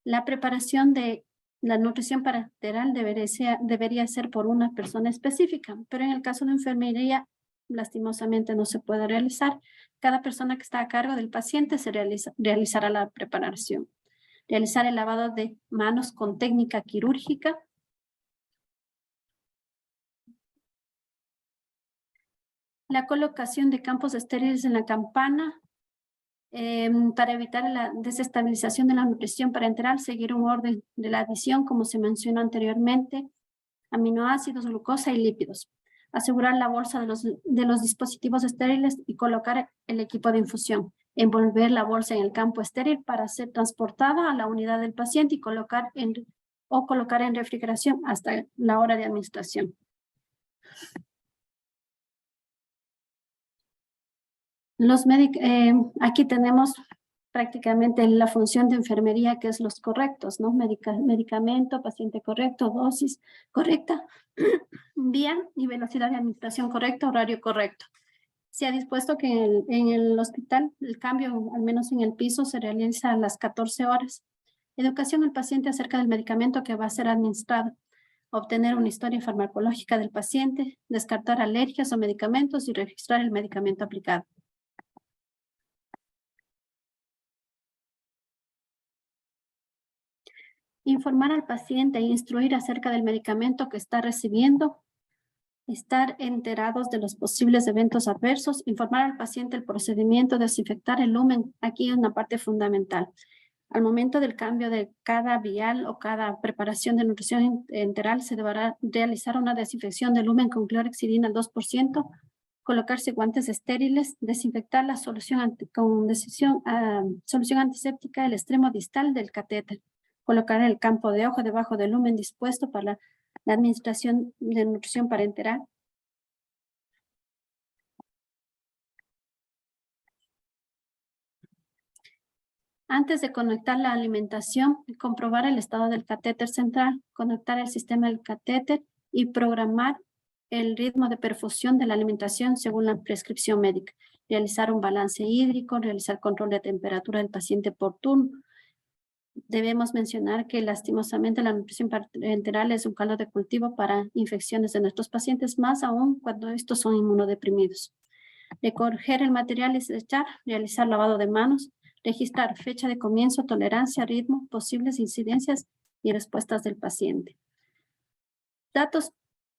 la preparación de la nutrición parenteral debería ser por una persona específica, pero en el caso de enfermería, lastimosamente no se puede realizar. Cada persona que está a cargo del paciente realizará la preparación. Realizar el lavado de manos con técnica quirúrgica. La colocación de campos estériles en la campana para evitar la desestabilización de la nutrición parenteral, seguir un orden de la adición, como se mencionó anteriormente, aminoácidos, glucosa y lípidos. Asegurar la bolsa de los dispositivos estériles y colocar el equipo de infusión. Envolver la bolsa en el campo estéril para ser transportada a la unidad del paciente y colocar en refrigeración hasta la hora de administración. Aquí tenemos prácticamente la función de enfermería, que es los correctos, ¿no? Medicamento, paciente correcto, dosis correcta, vía y velocidad de administración correcta, horario correcto. Se ha dispuesto que en el hospital el cambio, al menos en el piso, se realiza a las 14 horas. Educación al paciente acerca del medicamento que va a ser administrado. Obtener una historia farmacológica del paciente, descartar alergias o medicamentos y registrar el medicamento aplicado. Informar al paciente e instruir acerca del medicamento que está recibiendo, estar enterados de los posibles eventos adversos, informar al paciente el procedimiento, desinfectar el lumen. Aquí es una parte fundamental. Al momento del cambio de cada vial o cada preparación de nutrición enteral, se deberá realizar una desinfección del lumen con clorhexidina al 2%, colocarse guantes estériles, desinfectar la solución solución antiséptica el extremo distal del catéter, colocar el campo de ojo debajo del lumen dispuesto para la administración de nutrición parenteral. Antes de conectar la alimentación, comprobar el estado del catéter central, conectar el sistema del catéter y programar el ritmo de perfusión de la alimentación según la prescripción médica. Realizar un balance hídrico, realizar control de temperatura del paciente por turno. Debemos mencionar que lastimosamente la nutrición parenteral es un caldo de cultivo para infecciones de nuestros pacientes, más aún cuando estos son inmunodeprimidos. Recoger el material y desechar, realizar lavado de manos, registrar fecha de comienzo, tolerancia, ritmo, posibles incidencias y respuestas del paciente. Datos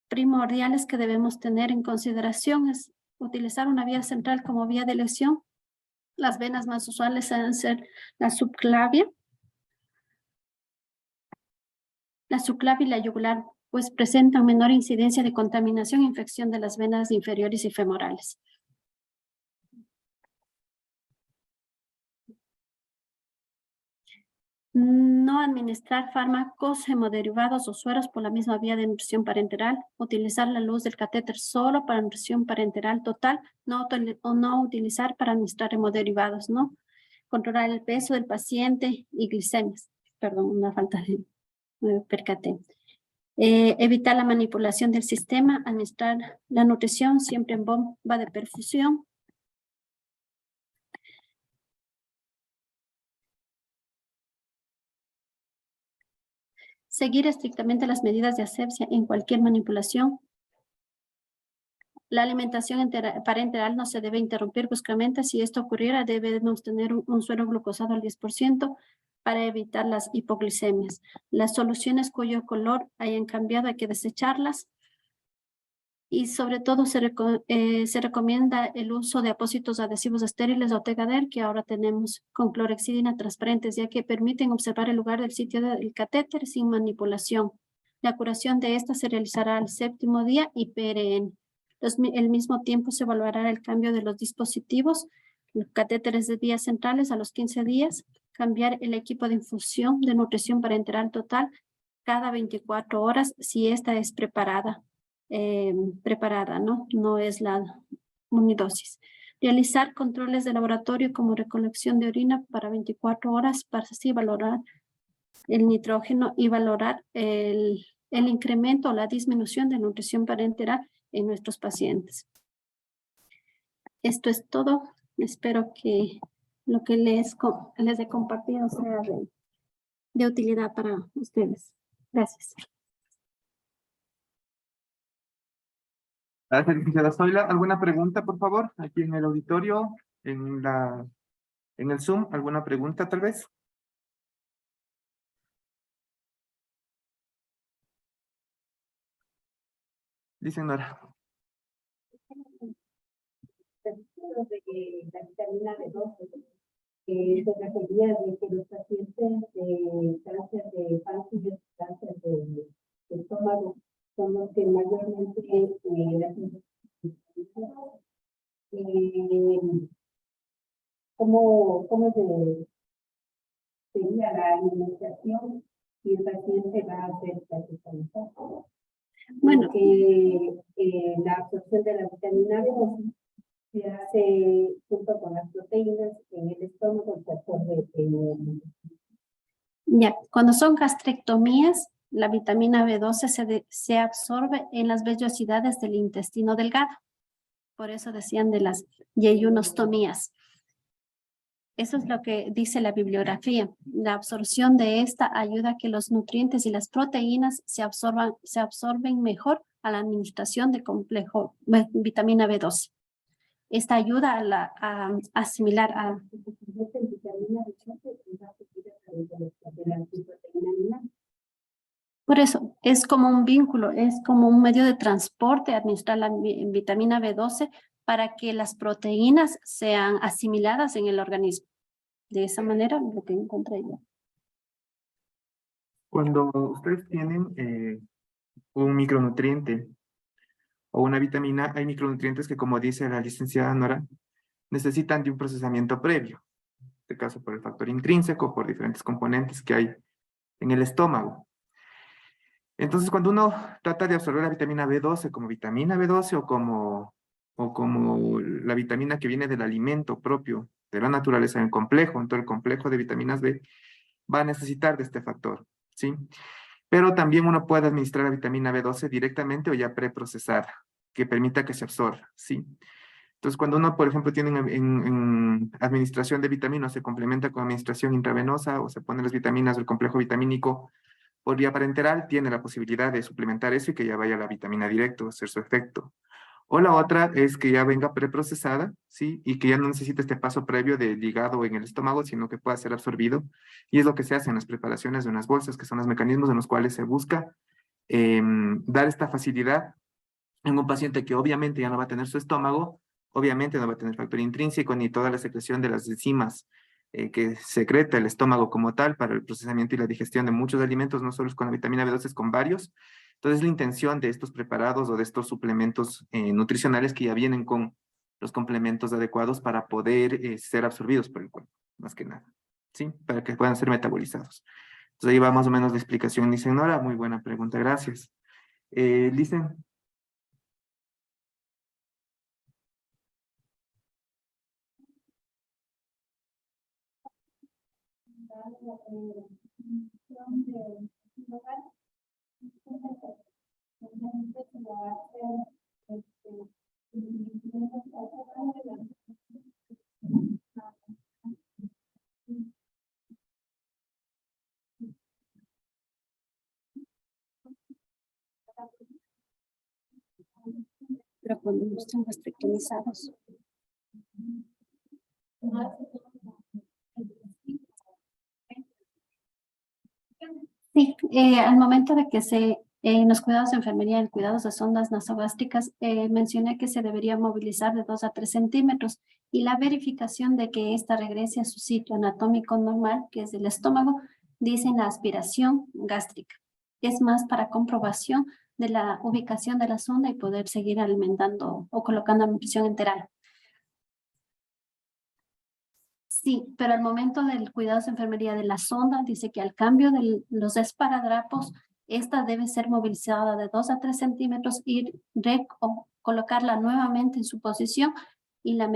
primordiales que debemos tener en consideración es utilizar una vía central como vía de elección. Las venas más usuales deben ser la subclavia, y la yugular, pues presentan menor incidencia de contaminación e infección de las venas inferiores y femorales. No administrar fármacos hemoderivados o sueros por la misma vía de nutrición parenteral. Utilizar la luz del catéter solo para nutrición parenteral total, no utilizar para administrar hemoderivados, ¿no? Controlar el peso del paciente y glicemias. Perdón, una falta de percaté. Evitar la manipulación del sistema, administrar la nutrición siempre en bomba de perfusión. Seguir estrictamente las medidas de asepsia en cualquier manipulación. La alimentación parenteral no se debe interrumpir bruscamente. Si esto ocurriera, debemos tener un suero glucosado al 10% para evitar las hipoglicemias. Las soluciones cuyo color hayan cambiado hay que desecharlas. Y sobre todo se recomienda el uso de apósitos adhesivos estériles o Tegader, que ahora tenemos con clorhexidina transparentes, ya que permiten observar el lugar del sitio del catéter sin manipulación. La curación de esta se realizará al 7º día y PRN. Al mismo tiempo se evaluará el cambio de los dispositivos, los catéteres de vías centrales a los 15 días, cambiar el equipo de infusión de nutrición parenteral total cada 24 horas si esta es preparada, ¿no? No es la unidosis. Realizar controles de laboratorio como recolección de orina para 24 horas para así valorar el nitrógeno y valorar el incremento o la disminución de nutrición parenteral en nuestros pacientes. Esto es todo. Espero que lo que les he compartido sea de utilidad para ustedes. Gracias. Gracias, licenciada Zoila. ¿Alguna pregunta, por favor? Aquí en el auditorio, en el Zoom, ¿alguna pregunta tal vez? Dicen Nora. De que la vitamina B12 se refería de que los pacientes de cáncer de páncreas, cáncer de estómago, son los que mayormente ¿cómo sería la alimentación si el paciente va a ser hospitalizado? Bueno, que la absorción de la vitamina B12 se hace junto con las proteínas en el estómago, se absorbe ya, cuando son gastrectomías, la vitamina B12 se absorbe en las vellosidades del intestino delgado. Por eso decían de las yeyunostomías. Eso es lo que dice la bibliografía. La absorción de esta ayuda a que los nutrientes y las proteínas se absorben mejor a la administración de complejo vitamina B12. Esta ayuda a asimilar a... Por eso, es como un vínculo, es como un medio de transporte administrar la vitamina B12 para que las proteínas sean asimiladas en el organismo. De esa manera, lo que encontré yo. Cuando ustedes tienen un micronutriente o una vitamina, hay micronutrientes que, como dice la licenciada Nora, necesitan de un procesamiento previo. En este caso, por el factor intrínseco, por diferentes componentes que hay en el estómago. Entonces, cuando uno trata de absorber la vitamina B12 como vitamina B12 o como la vitamina que viene del alimento propio de la naturaleza en el complejo, en todo el complejo de vitaminas B, va a necesitar de este factor, ¿sí? Pero también uno puede administrar la vitamina B12 directamente o ya preprocesada, que permita que se absorba, ¿sí? Entonces, cuando uno, por ejemplo, tiene en administración de vitaminas, se complementa con administración intravenosa o se pone las vitaminas del complejo vitamínico por vía parenteral, tiene la posibilidad de suplementar eso y que ya vaya la vitamina directo a hacer su efecto. O la otra es que ya venga preprocesada, ¿sí? Y que ya no necesite este paso previo de ligado en el estómago, sino que pueda ser absorbido. Y es lo que se hace en las preparaciones de unas bolsas, que son los mecanismos en los cuales se busca dar esta facilidad en un paciente que obviamente ya no va a tener su estómago, obviamente no va a tener factor intrínseco ni toda la secreción de las enzimas que secreta el estómago como tal para el procesamiento y la digestión de muchos alimentos, no solo es con la vitamina B12, es con varios. Entonces, la intención de estos preparados o de estos suplementos nutricionales que ya vienen con los complementos adecuados para poder ser absorbidos por el cuerpo, más que nada, ¿sí? Para que puedan ser metabolizados. Entonces, ahí va más o menos la explicación, dice Nora. Muy buena pregunta, gracias. Licen. Pero cuando no están gastrectomizados. Sí, al momento de que se En los cuidados de enfermería, en cuidados de sondas nasogástricas, mencioné que se debería movilizar de 2 a 3 centímetros y la verificación de que ésta regrese a su sitio anatómico normal, que es el estómago, dicen la aspiración gástrica. Es más para comprobación de la ubicación de la sonda y poder seguir alimentando o colocando nutrición enteral. Sí, pero al momento del cuidado de enfermería de la sonda, dice que al cambio de los esparadrapos, esta debe ser movilizada de 2 a 3 centímetros y colocarla nuevamente en su posición, y la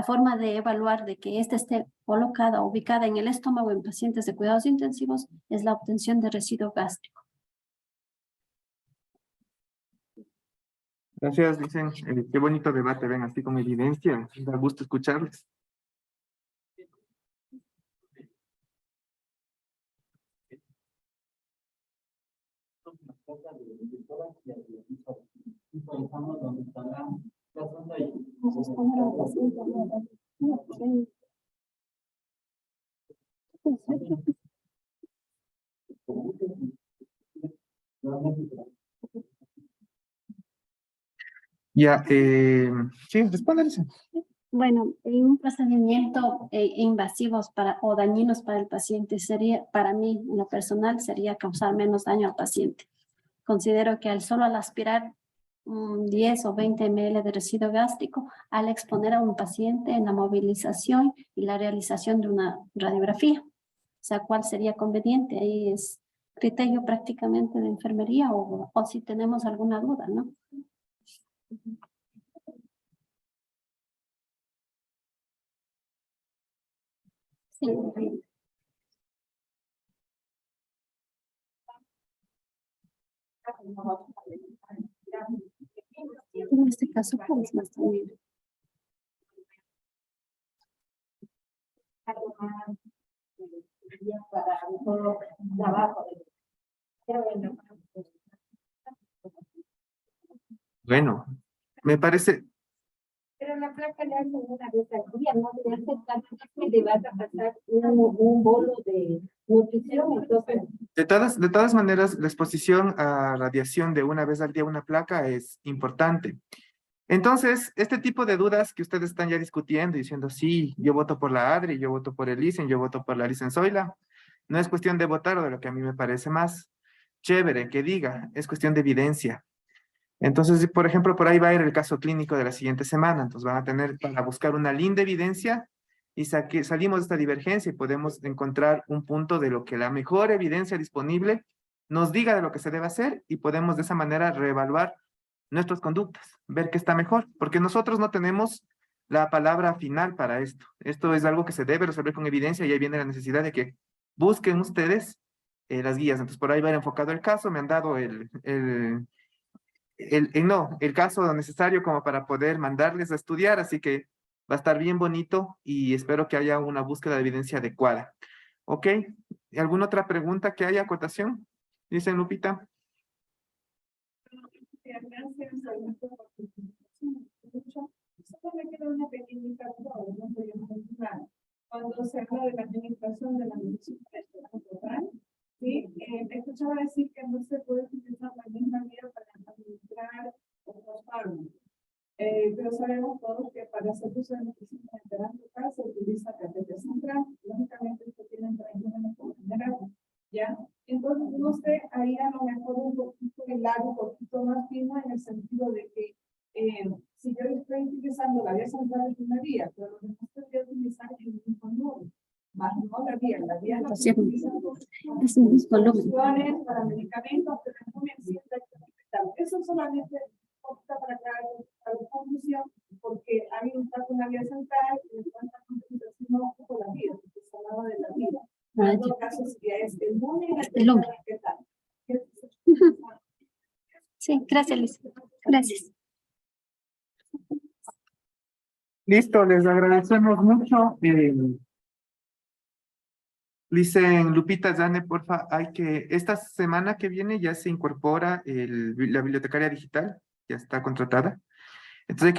forma de evaluar de que ésta esté colocada, ubicada en el estómago en pacientes de cuidados intensivos es la obtención de residuo gástrico. Gracias, dicen. Qué bonito debate, ven, así con evidencia. Da gusto escucharles. Ya, sí, respóndanse. Bueno, en un procedimiento invasivos o dañinos para el paciente para mí, en lo personal, sería causar menos daño al paciente. Considero que al aspirar 10 o 20 ml de residuo gástrico, al exponer a un paciente en la movilización y la realización de una radiografía, o sea, ¿cuál sería conveniente? Ahí es criterio prácticamente de enfermería o si tenemos alguna duda, ¿no? Sí. En este caso, pues más también. Para todo trabajo. Bueno, me parece, Pero la placa le hacen una vez al día, no le hacen tanto que le vas a pasar un bolo de nutrición, entonces. de todas maneras, la exposición a radiación de una vez al día una placa es importante. Entonces, este tipo de dudas que ustedes están ya discutiendo, diciendo, sí, yo voto por la ADRI, yo voto por el ICEN, yo voto por la Licenzoila, no es cuestión de votar o de lo que a mí me parece más chévere que diga, es cuestión de evidencia. Entonces, por ejemplo, por ahí va a ir el caso clínico de la siguiente semana. Entonces van a tener para buscar una linda evidencia y salimos de esta divergencia y podemos encontrar un punto de lo que la mejor evidencia disponible nos diga de lo que se debe hacer y podemos de esa manera reevaluar nuestras conductas, ver qué está mejor, porque nosotros no tenemos la palabra final para esto. Esto es algo que se debe resolver con evidencia y ahí viene la necesidad de que busquen ustedes las guías. Entonces por ahí va enfocado el caso, me han dado el caso necesario como para poder mandarles a estudiar, así que va a estar bien bonito y espero que haya una búsqueda de evidencia adecuada. ¿Ok? ¿Alguna otra pregunta que haya, acotación? Dice Lupita. Solo me queda una pequeñita duda, cuando se habla de la administración de la medicina total, ¿sí? Escuchaba decir que no se puede utilizar la misma vía para administrar otros fármacos. Pero sabemos todos que para hacer uso de medicina total se utiliza catéter central. Lógicamente, esto tiene tratamiento general. ¿Ya? Entonces, no sé, ahí a lo mejor un poquito el largo, un poquito más fino en el sentido de que si yo estoy utilizando la vía central de una vía, pero lo que no estoy utilizando es el mismo número, más no la vía no se utiliza soluciones para medicamentos, pero no me sienta eso solamente para aclarar la conclusión, porque a mí me está una vía central y me cuenta con no ocupo la vía, porque se hablaba de la vía. En todo caso, sería el lunes y el hombre. ¿Qué tal? Sí, gracias, Liz. Gracias. Listo, les agradecemos mucho. Dicen Lupita, Jane, porfa, esta semana que viene ya se incorpora la bibliotecaria digital, ya está contratada. Entonces